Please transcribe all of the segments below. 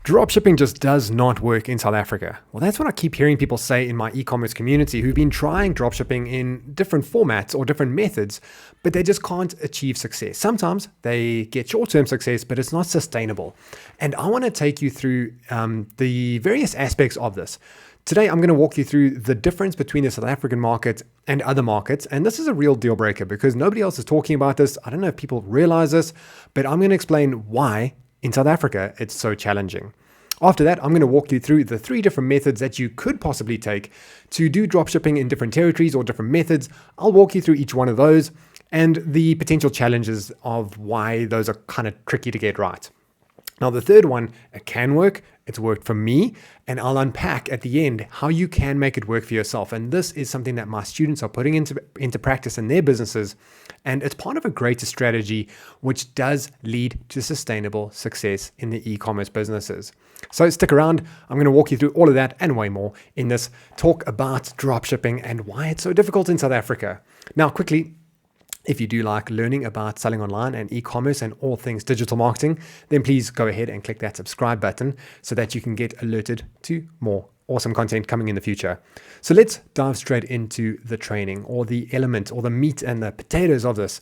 Dropshipping just does not work in South Africa. Well, that's what I keep hearing people say in my e-commerce community who've been trying dropshipping in different formats or different methods, but they just can't achieve success. Sometimes they get short-term success, but it's not sustainable. And I want to take you through the various aspects of this. Today, I'm going to walk you through the difference between the South African market and other markets. And this is a real deal breaker because nobody else is talking about this. I don't know if people realize this, but I'm going to explain why in South Africa it's so challenging. After that, I'm going to walk you through the 3 different methods that you could possibly take to do dropshipping in different territories or different methods. I'll walk you through each one of those and the potential challenges of why those are kind of tricky to get right. Now, the third one, it can work. It's worked for me, and I'll unpack at the end how you can make it work for yourself. And this is something that my students are putting into practice in their businesses, and it's part of a greater strategy which does lead to sustainable success in the e-commerce businesses. So stick around. I'm going to walk you through all of that and way more in this talk about dropshipping and why it's so difficult in South Africa. Now, quickly, if you do like learning about selling online and e-commerce and all things digital marketing, then please go ahead and click that subscribe button so that you can get alerted to more awesome content coming in the future. So let's dive straight into the training or the element or the meat and the potatoes of this.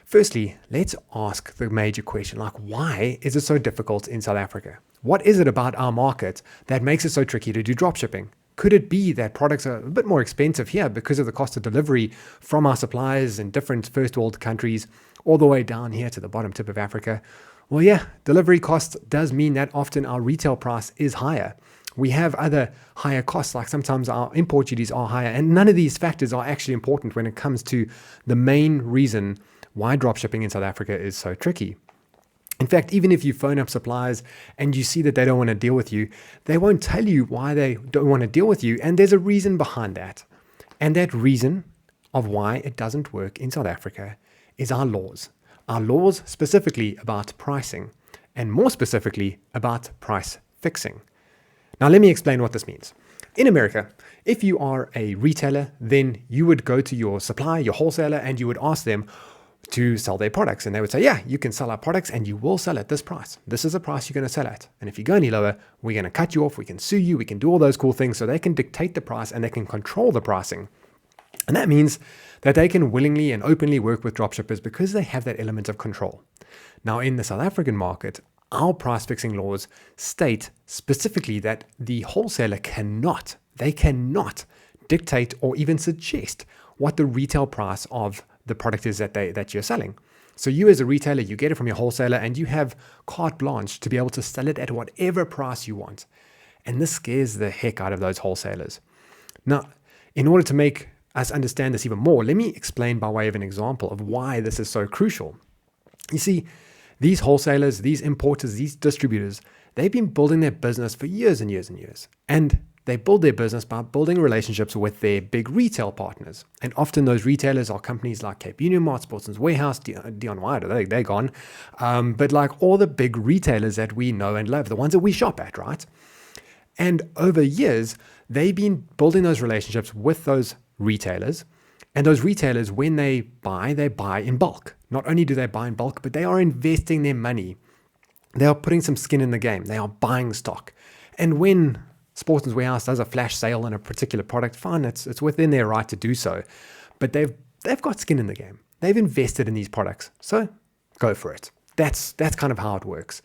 Firstly, let's ask the major question, like why is it so difficult in South Africa? What is it about our market that makes it so tricky to do dropshipping? Could it be that products are a bit more expensive here because of the cost of delivery from our suppliers in different first world countries all the way down here to the bottom tip of Africa? Well, yeah, delivery cost does mean that often our retail price is higher. We have other higher costs, like sometimes our import duties are higher, and none of these factors are actually important when it comes to the main reason why dropshipping in South Africa is so tricky. In fact, even if you phone up suppliers and you see that they don't want to deal with you, they won't tell you why they don't want to deal with you. And there's a reason behind that. And that reason of why it doesn't work in South Africa is our laws. Our laws specifically about pricing, and more specifically about price fixing. Now, let me explain what this means. In America, if you are a retailer, then you would go to your supplier, your wholesaler, and you would ask them to sell their products. And they would say, yeah, you can sell our products and you will sell at this price. This is the price you're going to sell at. And if you go any lower, we're going to cut you off. We can sue you. We can do all those cool things. So they can dictate the price and they can control the pricing. And that means that they can willingly and openly work with dropshippers because they have that element of control. Now, in the South African market, our price fixing laws state specifically that the wholesaler cannot dictate or even suggest what the retail price of the product is that you're selling. So you as a retailer, you get it from your wholesaler and you have carte blanche to be able to sell it at whatever price you want. And this scares the heck out of those wholesalers. Now, in order to make us understand this even more, let me explain by way of an example of why this is so crucial. You see, these wholesalers, these importers, these distributors, they've been building their business for years and years and years. And they build their business by building relationships with their big retail partners. And often those retailers are companies like Cape Union Mart, Sportsman's Warehouse, Dion Wider, they're gone. But like all the big retailers that we know and love, the ones that we shop at, right? And over years, they've been building those relationships with those retailers. And those retailers, when they buy in bulk. Not only do they buy in bulk, but they are investing their money. They are putting some skin in the game. They are buying stock. And when Sportsman's Warehouse does a flash sale on a particular product, fine, it's within their right to do so. But they've got skin in the game. They've invested in these products. So go for it. That's kind of how it works.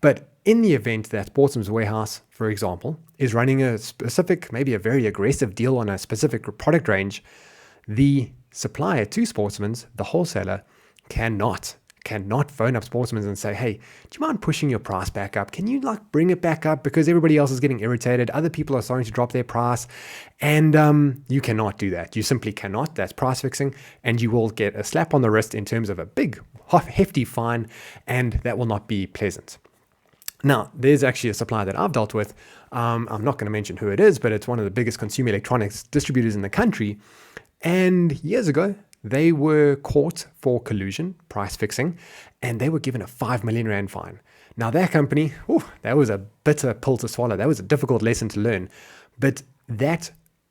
But in the event that Sportsman's Warehouse, for example, is running a specific, maybe a very aggressive deal on a specific product range, the supplier to Sportsman's, the wholesaler, cannot phone up Sportsman's and say, hey, do you mind pushing your price back up? Can you bring it back up because everybody else is getting irritated? Other people are starting to drop their price. And you cannot do that. You simply cannot. That's price fixing. And you will get a slap on the wrist in terms of a big, hefty fine. And that will not be pleasant. Now, there's actually a supplier that I've dealt with. I'm not going to mention who it is, but it's one of the biggest consumer electronics distributors in the country. And years ago, they were caught for collusion, price fixing, and they were given a 5 million rand fine. Now that company, that was a bitter pill to swallow. That was a difficult lesson to learn. But that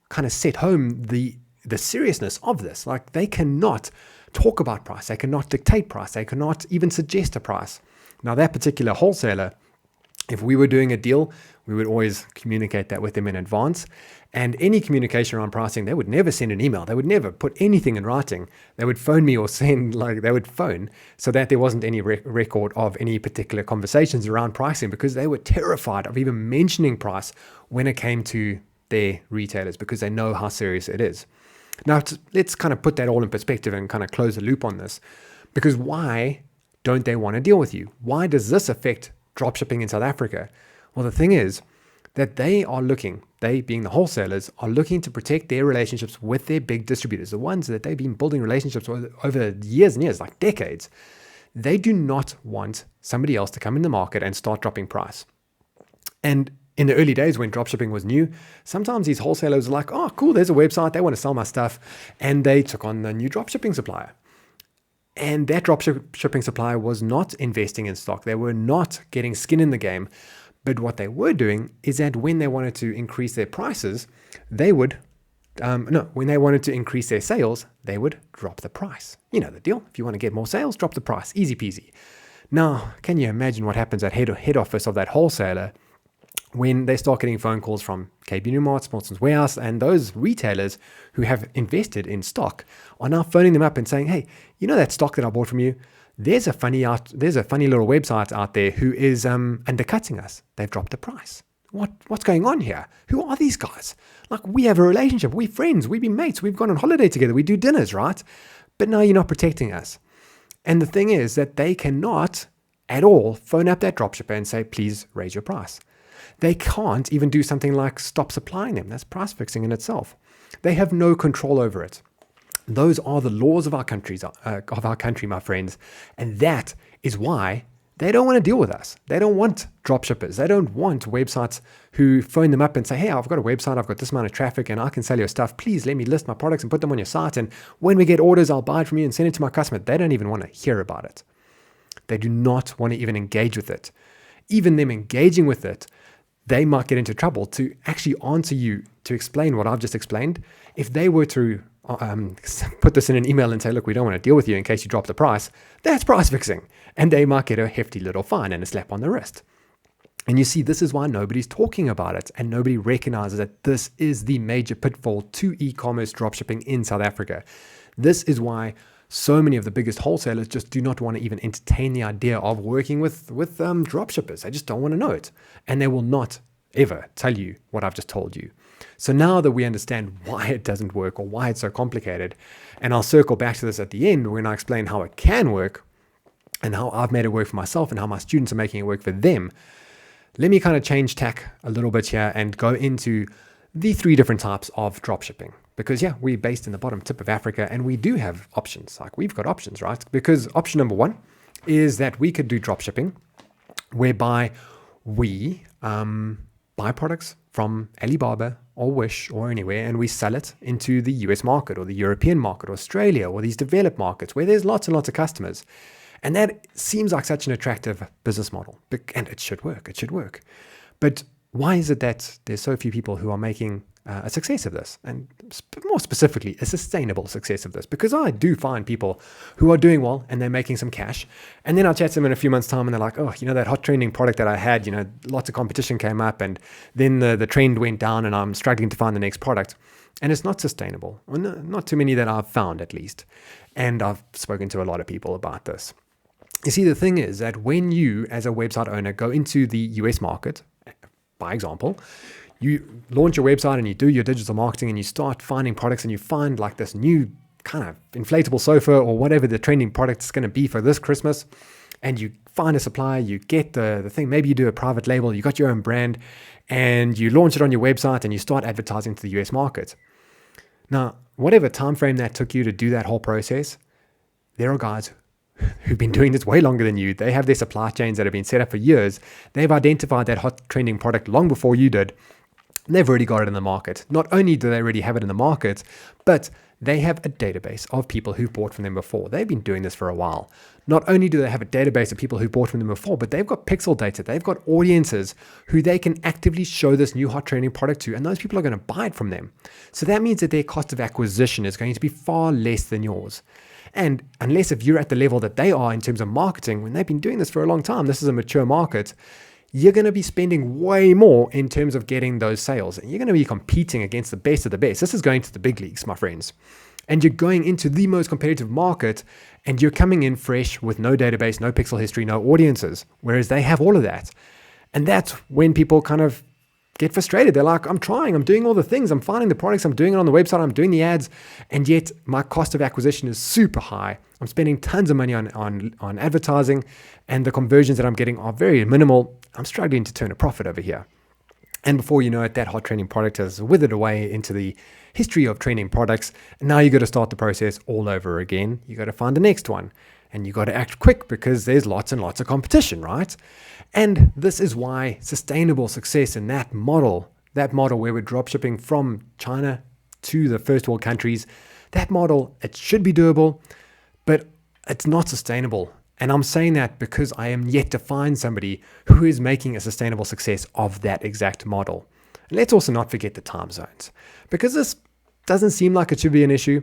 kind of set home the seriousness of this. Like, they cannot talk about price. They cannot dictate price. They cannot even suggest a price. Now that particular wholesaler If we were doing a deal, we would always communicate that with them in advance. And any communication around pricing, they would never send an email. They would never put anything in writing. They would phone me or they would phone so that there wasn't any record of any particular conversations around pricing, because they were terrified of even mentioning price when it came to their retailers, because they know how serious it is. Now, let's kind of put that all in perspective and kind of close the loop on this. Because why don't they want to deal with you? Why does this affect dropshipping in South Africa? Well, the thing is that they being the wholesalers, are looking to protect their relationships with their big distributors, the ones that they've been building relationships with over years and years, like decades. They do not want somebody else to come in the market and start dropping price. And in the early days when dropshipping was new, sometimes these wholesalers were like, oh, cool, there's a website, they want to sell my stuff. And they took on the new dropshipping supplier. And that dropshipping supplier was not investing in stock. They were not getting skin in the game. But what they were doing is that when they wanted to increase their prices, when they wanted to increase their sales, they would drop the price. You know the deal. If you want to get more sales, drop the price. Easy peasy. Now, can you imagine what happens at head office of that wholesaler when they start getting phone calls from KB Newmart, Morton's Warehouse, and those retailers who have invested in stock are now phoning them up and saying, hey, you know that stock that I bought from you? There's a funny little website out there who is undercutting us. They've dropped the price. What's going on here? Who are these guys? Like, we have a relationship. We're friends. We've been mates. We've gone on holiday together. We do dinners, right? But now you're not protecting us. And the thing is that they cannot at all phone up that dropshipper and say, please raise your price. They can't even do something like stop supplying them. That's price fixing in itself. They have no control over it. Those are the laws of our country, my friends. And that is why they don't want to deal with us. They don't want dropshippers. They don't want websites who phone them up and say, hey, I've got a website, I've got this amount of traffic, and I can sell your stuff. Please let me list my products and put them on your site. And when we get orders, I'll buy it from you and send it to my customer. They don't even want to hear about it. They do not want to even engage with it. Even them engaging with it, they might get into trouble to actually answer you, to explain what I've just explained. If they were to put this in an email and say, look, we don't want to deal with you in case you drop the price, that's price fixing. And they might get a hefty little fine and a slap on the wrist. And you see, this is why nobody's talking about it, and nobody recognizes that this is the major pitfall to e-commerce dropshipping in South Africa. This is why so many of the biggest wholesalers just do not want to even entertain the idea of working with dropshippers. They just don't want to know it. And they will not ever tell you what I've just told you. So now that we understand why it doesn't work or why it's so complicated, and I'll circle back to this at the end when I explain how it can work and how I've made it work for myself and how my students are making it work for them, let me kind of change tack a little bit here and go into the 3 different types of dropshipping. Because we're based in the bottom tip of Africa, and we do have options. Like, we've got options, right? Because option number 1 is that we could do dropshipping, whereby we buy products from Alibaba or Wish or anywhere, and we sell it into the US market or the European market or Australia or these developed markets where there's lots and lots of customers. And that seems like such an attractive business model. And it should work. It should work. But why is it that there's so few people who are making a success of this, and more specifically, a sustainable success of this? Because I do find people who are doing well and they're making some cash, and then I'll chat to them in a few months' time and they're like, oh, that hot trending product that I had, lots of competition came up and then the trend went down and I'm struggling to find the next product. And it's not sustainable. Well, not too many that I've found, at least. And I've spoken to a lot of people about this. You see, the thing is that when you, as a website owner, go into the US market, by example, you launch your website and you do your digital marketing and you start finding products, and you find like this new kind of inflatable sofa or whatever the trending product is going to be for this Christmas, and you find a supplier, you get the thing, maybe you do a private label, you got your own brand, and you launch it on your website and you start advertising to the US market. Now, whatever time frame that took you to do that whole process, there are guys who've been doing this way longer than you. They have their supply chains that have been set up for years. They've identified that hot trending product long before you did. They've already got it in the market. Not only do they already have it in the market, but they have a database of people who've bought from them before. They've been doing this for a while. Not only do they have a database of people who bought from them before, but they've got pixel data. They've got audiences who they can actively show this new hot trending product to, and those people are going to buy it from them. So that means that their cost of acquisition is going to be far less than yours. And unless if you're at the level that they are in terms of marketing, when they've been doing this for a long time, this is a mature market, you're going to be spending way more in terms of getting those sales. And you're going to be competing against the best of the best. This is going to the big leagues, my friends. And you're going into the most competitive market, and you're coming in fresh with no database, no pixel history, no audiences, whereas they have all of that. And that's when people kind of get frustrated. They're like, I'm doing all the things, I'm finding the products, I'm doing it on the website, I'm doing the ads, and yet my cost of acquisition is super high. I'm spending tons of money on advertising, and the conversions that I'm getting are very minimal. I'm struggling to turn a profit over here. And before you know it, that hot trending product has withered away into the history of trending products. And now you got to start the process all over again. You got to find the next one, and you got to act quick because there's lots and lots of competition, right? And this is why sustainable success in that model where we're dropshipping from China to the first world countries, that model, it should be doable, but it's not sustainable. And I'm saying that because I am yet to find somebody who is making a sustainable success of that exact model. And let's also not forget the time zones, because this doesn't seem like it should be an issue.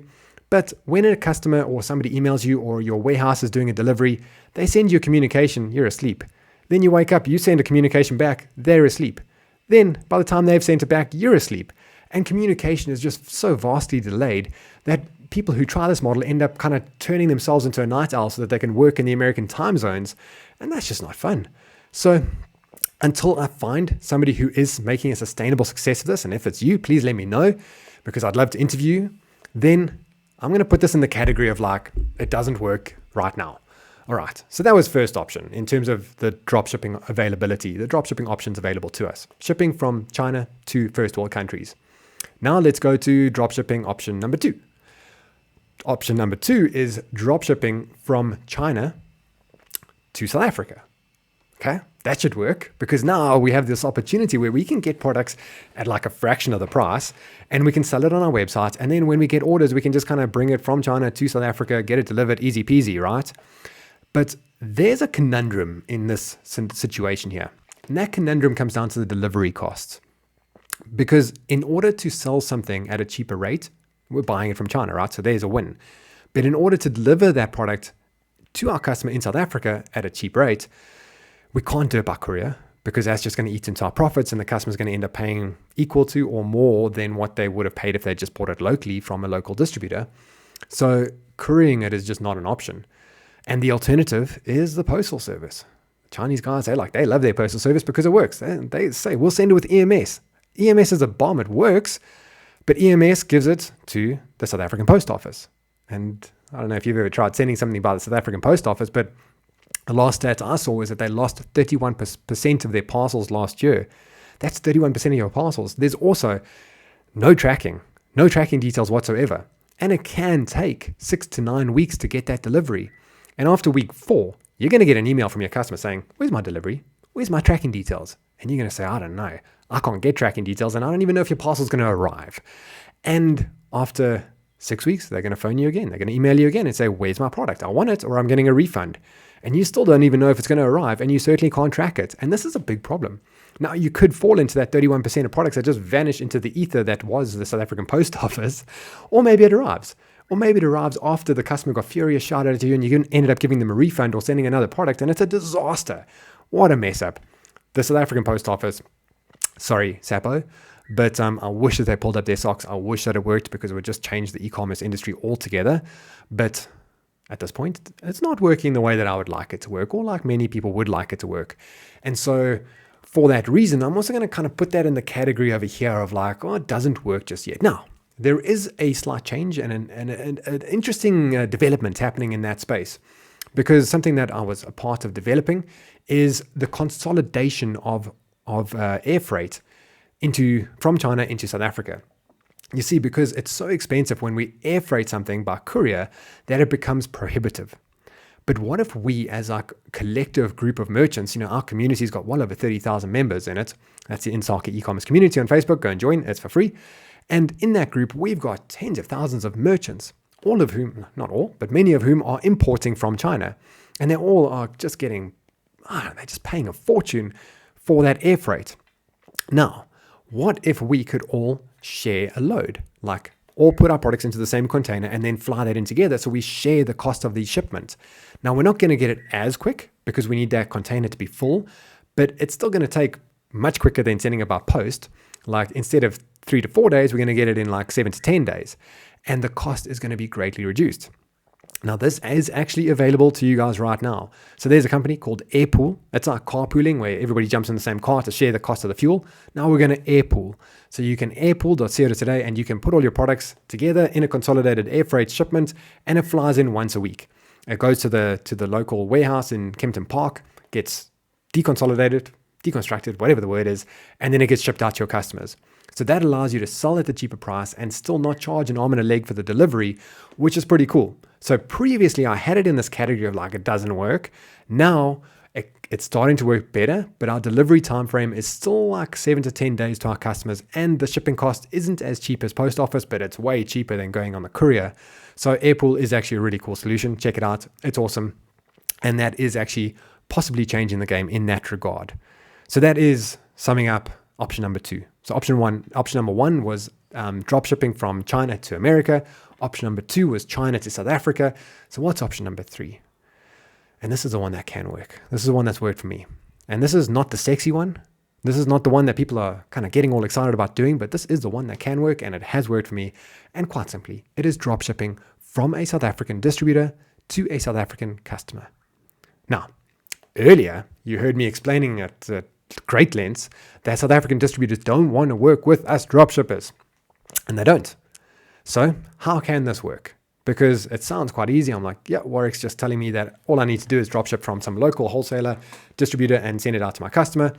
But when a customer or somebody emails you, or your warehouse is doing a delivery, they send you a communication, you're asleep. Then you wake up, you send a communication back, they're asleep. Then by the time they've sent it back, you're asleep. And communication is just so vastly delayed that people who try this model end up kind of turning themselves into a night owl so that they can work in the American time zones. And that's just not fun. So until I find somebody who is making a sustainable success of this, and if it's you, please let me know, because I'd love to interview you, then I'm going to put this in the category of like, it doesn't work right now. All right. So that was first option in terms of the dropshipping availability, the dropshipping options available to us, shipping from China to first world countries. Now let's go to dropshipping option number 2. Option number 2 is dropshipping from China to South Africa. Okay, that should work, because now we have this opportunity where we can get products at like a fraction of the price, and we can sell it on our website. And then when we get orders, we can just kind of bring it from China to South Africa, get it delivered, easy peasy, right? But there's a conundrum in this situation here. And that conundrum comes down to the delivery costs. Because in order to sell something at a cheaper rate, we're buying it from China, right? So there's a win. But in order to deliver that product to our customer in South Africa at a cheap rate, we can't do it by courier, because that's just going to eat into our profits, and the customer's going to end up paying equal to or more than what they would have paid if they just bought it locally from a local distributor. So couriering it is just not an option. And the alternative is the postal service. Chinese guys, they love their postal service because it works. They say, we'll send it with EMS. EMS is a bomb, it works, but EMS gives it to the South African Post Office. And I don't know if you've ever tried sending something by the South African Post Office, but the last stat I saw was that they lost 31% of their parcels last year. That's 31% of your parcels. There's also no tracking details whatsoever. And it can take 6 to 9 weeks to get that delivery. And after week 4, you're going to get an email from your customer saying, where's my delivery? Where's my tracking details? And you're going to say, I don't know. I can't get tracking details, and I don't even know if your parcel's going to arrive. And after 6 weeks, they're going to phone you again. They're going to email you again and say, where's my product? I want it, or I'm getting a refund. And you still don't even know if it's going to arrive, and you certainly can't track it. And this is a big problem. Now, you could fall into that 31% of products that just vanish into the ether that was the South African Post Office, or maybe it arrives. Or maybe it arrives after the customer got furious, shouted at you, and you ended up giving them a refund or sending another product, and it's a disaster. What a mess up. The South African Post Office, sorry, Sapo, but I wish that they pulled up their socks. I wish that it worked, because it would just change the e-commerce industry altogether. But at this point, it's not working the way that I would like it to work, or like many people would like it to work. And so for that reason, I'm also going to kind of put that in the category over here of like, oh, it doesn't work just yet. Now, there is a slight change and an interesting development happening in that space, because something that I was a part of developing is the consolidation of air freight from China into South Africa. You see, because it's so expensive when we air freight something by courier that it becomes prohibitive. But what if we, as our collective group of merchants, our community's got well over 30,000 members in it. That's the Insaka e-commerce community on Facebook. Go and join. It's for free. And in that group, we've got tens of thousands of merchants, all of whom, not all, but many of whom are importing from China. And they all are just they're just paying a fortune for that air freight. Now, what if we could all share a load, like all put our products into the same container and then fly that in together, so we share the cost of the shipment? Now, we're not going to get it as quick because we need that container to be full, but it's still going to take much quicker than sending it by post. Like instead of 3 to 4 days, we're going to get it in like 7 to 10 days. And the cost is going to be greatly reduced. Now, this is actually available to you guys right now. So there's a company called Airpool. It's like carpooling where everybody jumps in the same car to share the cost of the fuel. Now we're going to Airpool. So you can airpool.co today and you can put all your products together in a consolidated air freight shipment, and it flies in once a week. It goes to the local warehouse in Kempton Park, gets deconsolidated, deconstructed, whatever the word is, and then it gets shipped out to your customers. So that allows you to sell at a cheaper price and still not charge an arm and a leg for the delivery, which is pretty cool. So previously I had it in this category of like it doesn't work. Now it's starting to work better, but our delivery time frame is still like 7 to 10 days to our customers, and the shipping cost isn't as cheap as post office, but it's way cheaper than going on the courier. So Airpool is actually a really cool solution. Check it out. It's awesome. And that is actually possibly changing the game in that regard. So that is summing up option number 2. So option number 1 was drop shipping from China to America. Option number 2 was China to South Africa. So what's option number 3? And this is the one that can work. This is the one that's worked for me. And this is not the sexy one. This is not the one that people are kind of getting all excited about doing, but this is the one that can work, and it has worked for me. And quite simply, it is drop shipping from a South African distributor to a South African customer. Now, earlier, you heard me explaining at great lengths that South African distributors don't want to work with us dropshippers, and they don't. So how can this work? Because it sounds quite easy. I'm like, yeah, Warwick's just telling me that all I need to do is dropship from some local wholesaler, distributor, and send it out to my customer.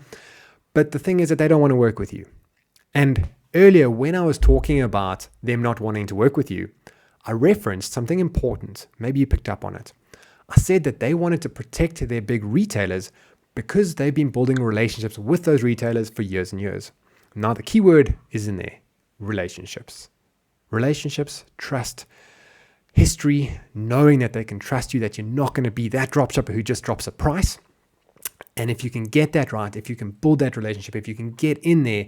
But the thing is that they don't want to work with you. And earlier, when I was talking about them not wanting to work with you, I referenced something important. Maybe you picked up on it. I said that they wanted to protect their big retailers because they've been building relationships with those retailers for years and years. Now, the key word is in there, relationships. Relationships, trust, history, knowing that they can trust you, that you're not going to be that dropshipper who just drops a price. And if you can get that right, if you can build that relationship, if you can get in there,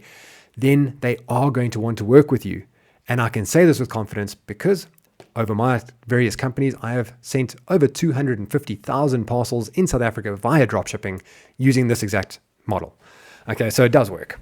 then they are going to want to work with you. And I can say this with confidence because over my various companies, I have sent over 250,000 parcels in South Africa via dropshipping using this exact model. Okay, so it does work.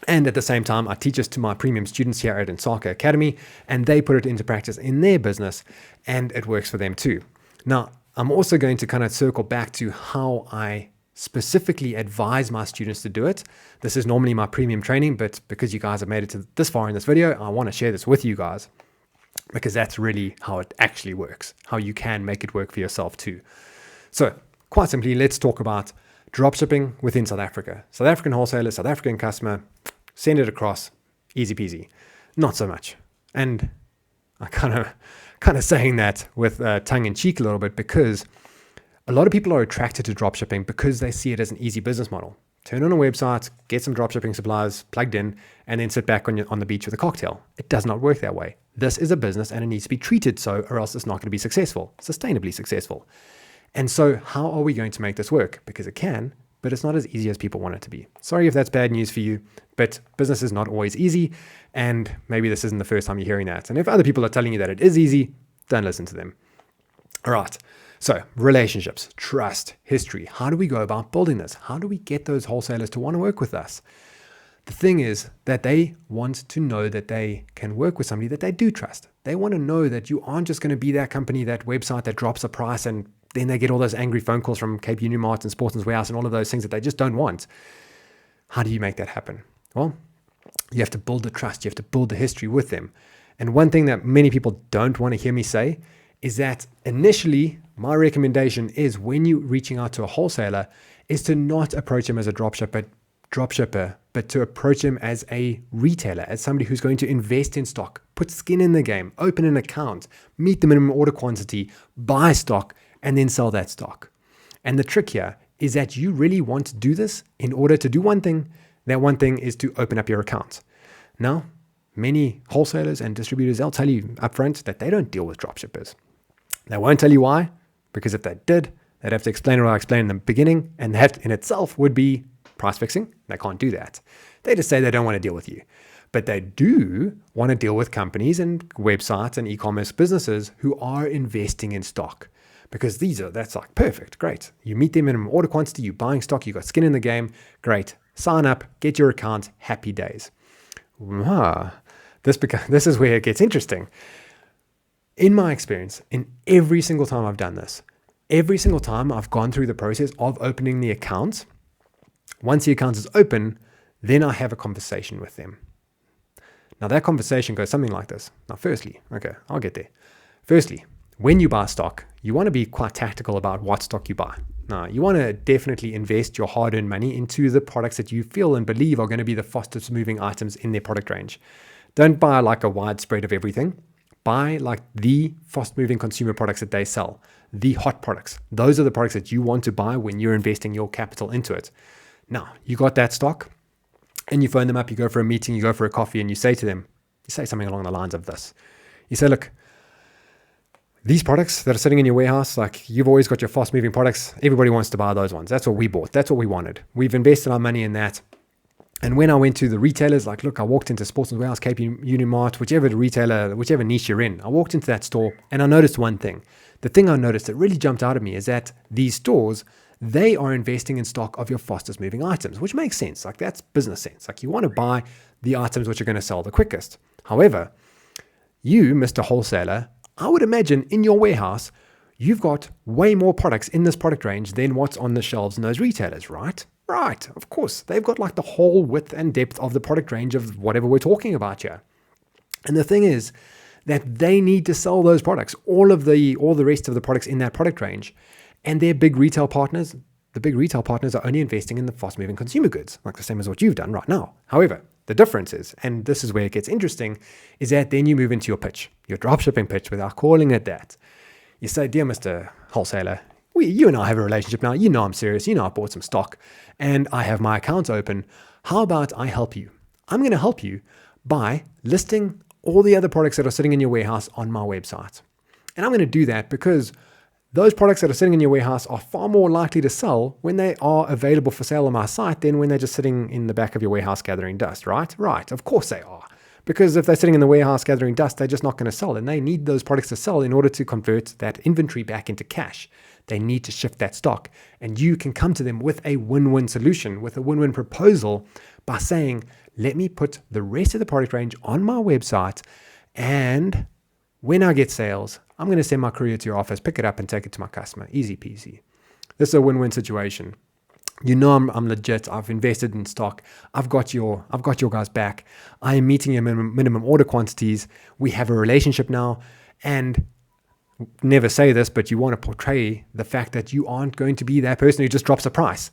And at the same time, I teach this to my premium students here at Insaka Academy, and they put it into practice in their business, and it works for them too. Now, I'm also going to kind of circle back to how I specifically advise my students to do it. This is normally my premium training, but because you guys have made it to this far in this video, I want to share this with you guys because that's really how it actually works, how you can make it work for yourself too. So quite simply, let's talk about dropshipping within South Africa. South African wholesaler, South African customer, send it across, easy peasy. Not so much. And I kind of saying that with tongue in cheek a little bit because a lot of people are attracted to dropshipping because they see it as an easy business model. Turn on a website, get some dropshipping supplies plugged in, and then sit back on the beach with a cocktail. It does not work that way. This is a business and it needs to be treated so, or else it's not going to be successful, sustainably successful. And so how are we going to make this work? Because it can, but it's not as easy as people want it to be. Sorry if that's bad news for you, but business is not always easy, and maybe this isn't the first time you're hearing that. And if other people are telling you that it is easy, don't listen to them. All right. So relationships, trust, history. How do we go about building this? How do we get those wholesalers to want to work with us? The thing is that they want to know that they can work with somebody that they do trust. They want to know that you aren't just going to be that company, that website that drops a price and then they get all those angry phone calls from Cape Union Mart and Sportsman's Warehouse and all of those things that they just don't want. How do you make that happen? Well, you have to build the trust. You have to build the history with them. And one thing that many people don't want to hear me say is that initially, my recommendation is when you're reaching out to a wholesaler is to not approach him as a dropshipper, but to approach him as a retailer, as somebody who's going to invest in stock, put skin in the game, open an account, meet the minimum order quantity, buy stock, and then sell that stock. And the trick here is that you really want to do this in order to do one thing. That one thing is to open up your account. Now, many wholesalers and distributors, they'll tell you upfront that they don't deal with dropshippers. They won't tell you why, because if they did, they'd have to explain what I explained in the beginning, and that in itself would be price fixing. They can't do that. They just say they don't want to deal with you. But they do want to deal with companies and websites and e-commerce businesses who are investing in stock. because that's like perfect, great. You meet their minimum order quantity, you're buying stock, you got skin in the game, great. Sign up, get your account, happy days. This is where it gets interesting. In my experience, in every single time I've done this, every single time I've gone through the process of opening the account, once the account is open, then I have a conversation with them. Now that conversation goes something like this. Now firstly, okay, I'll get there. Firstly, when you buy stock, you want to be quite tactical about what stock you buy. Now, you want to definitely invest your hard-earned money into the products that you feel and believe are going to be the fastest moving items in their product range. Don't buy like a wide spread of everything. Buy like the fast-moving consumer products that they sell, the hot products. Those are the products that you want to buy when you're investing your capital into it. Now, you got that stock, and you phone them up, you go for a meeting, you go for a coffee, and you say to them, you say something along the lines of this. You say, look, these products that are sitting in your warehouse, like you've always got your fast moving products, everybody wants to buy those ones. That's what we bought. That's what we wanted. We've invested our money in that. And when I went to the retailers, like, look, I walked into Sportsman's Warehouse, KP Unimart, whichever retailer, whichever niche you're in, I walked into that store and I noticed one thing. The thing I noticed that really jumped out at me is that these stores, they are investing in stock of your fastest moving items, which makes sense. Like that's business sense. Like you want to buy the items which are going to sell the quickest. However, you, Mr. Wholesaler, I would imagine in your warehouse, you've got way more products in this product range than what's on the shelves in those retailers, right? Right, of course. They've got like the whole width and depth of the product range of whatever we're talking about here. And the thing is that they need to sell those products, all the rest of the products in that product range. And their big retail partners, the big retail partners are only investing in the fast-moving consumer goods, like the same as what you've done right now. However, the difference is, and this is where it gets interesting, is that then you move into your pitch, your dropshipping pitch without calling it that. You say, dear Mr. Wholesaler, you and I have a relationship now. You know I'm serious. You know I bought some stock and I have my account open. How about I help you? I'm going to help you by listing all the other products that are sitting in your warehouse on my website. And I'm going to do that because those products that are sitting in your warehouse are far more likely to sell when they are available for sale on my site than when they're just sitting in the back of your warehouse gathering dust, right? Right, of course they are. Because if they're sitting in the warehouse gathering dust, they're just not going to sell. And they need those products to sell in order to convert that inventory back into cash. They need to shift that stock. And you can come to them with a win-win solution, with a win-win proposal by saying, let me put the rest of the product range on my website, and when I get sales, I'm going to send my courier to your office, pick it up and take it to my customer. Easy peasy. This is a win-win situation. You know I'm legit. I've invested in stock. I've got your guys back. I am meeting your minimum order quantities. We have a relationship now. And never say this, but you want to portray the fact that you aren't going to be that person who just drops a price.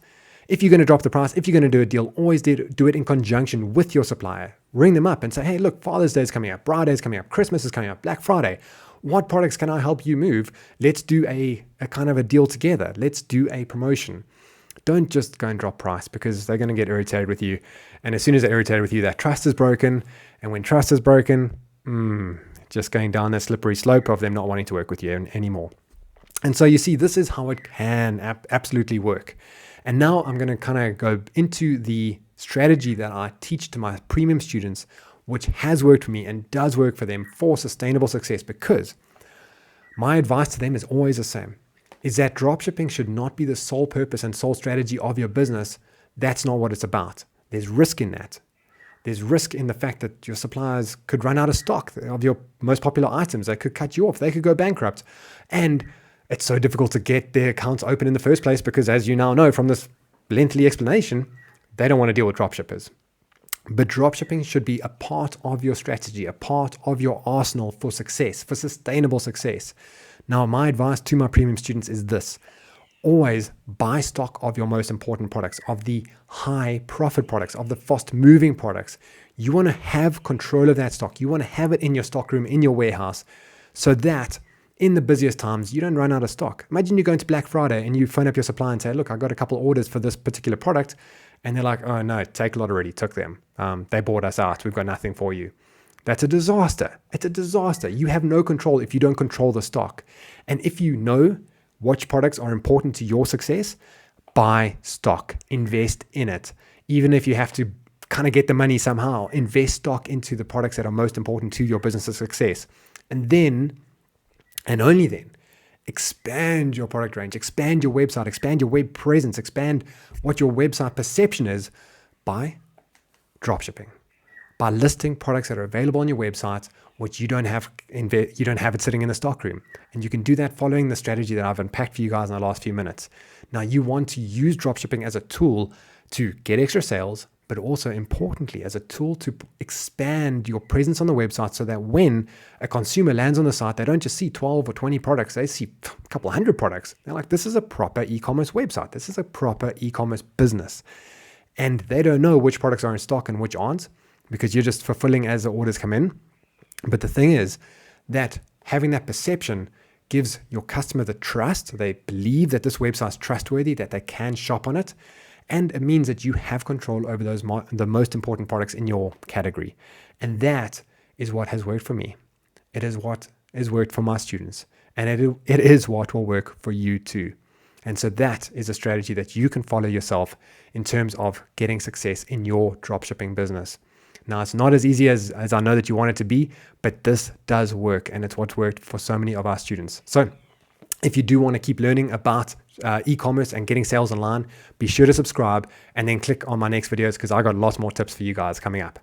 If you're going to drop the price, if you're going to do a deal, always do it in conjunction with your supplier. Ring them up and say, hey, look, Father's Day is coming up, Bride Day is coming up, Christmas is coming up, Black Friday. What products can I help you move? Let's do a kind of a deal together. Let's do a promotion. Don't just go and drop price because they're going to get irritated with you. And as soon as they're irritated with you, that trust is broken. And when trust is broken, just going down that slippery slope of them not wanting to work with you anymore. And so you see, this is how it can absolutely work. And now I'm going to kind of go into the strategy that I teach to my premium students, which has worked for me and does work for them for sustainable success, because my advice to them is always the same, is that dropshipping should not be the sole purpose and sole strategy of your business. That's not what it's about. There's risk in that. There's risk in the fact that your suppliers could run out of stock of your most popular items. They could cut you off. They could go bankrupt. And it's so difficult to get their accounts open in the first place because, as you now know from this lengthy explanation, they don't want to deal with dropshippers. But dropshipping should be a part of your strategy, a part of your arsenal for success, for sustainable success. Now, my advice to my premium students is this. Always buy stock of your most important products, of the high profit products, of the fast moving products. You want to have control of that stock. You want to have it in your stockroom, in your warehouse, so that in the busiest times, you don't run out of stock. Imagine you go into Black Friday and you phone up your supplier and say, look, I got a couple of orders for this particular product. And they're like, oh no, Take a Lot already took them. They bought us out. We've got nothing for you. That's a disaster. It's a disaster. You have no control if you don't control the stock. And if you know which products are important to your success, buy stock, invest in it. Even if you have to kind of get the money somehow, invest stock into the products that are most important to your business's success. And then, and only then, expand your product range, expand your website, expand your web presence, expand what your website perception is by dropshipping, by listing products that are available on your website, which you don't have it sitting in the stockroom. And you can do that following the strategy that I've unpacked for you guys in the last few minutes. Now, you want to use dropshipping as a tool to get extra sales, but also importantly as a tool to expand your presence on the website so that when a consumer lands on the site, they don't just see 12 or 20 products, they see a couple hundred products. They're like, this is a proper e-commerce website. This is a proper e-commerce business. And they don't know which products are in stock and which aren't, because you're just fulfilling as the orders come in. But the thing is that having that perception gives your customer the trust. They believe that this website is trustworthy, that they can shop on it. And it means that you have control over the most important products in your category. And that is what has worked for me. It is what has worked for my students. And it is what will work for you too. And so that is a strategy that you can follow yourself in terms of getting success in your dropshipping business. Now, it's not as easy as I know that you want it to be, but this does work, and it's what's worked for so many of our students. So if you do want to keep learning about e-commerce and getting sales online, be sure to subscribe and then click on my next videos, because I got lots more tips for you guys coming up.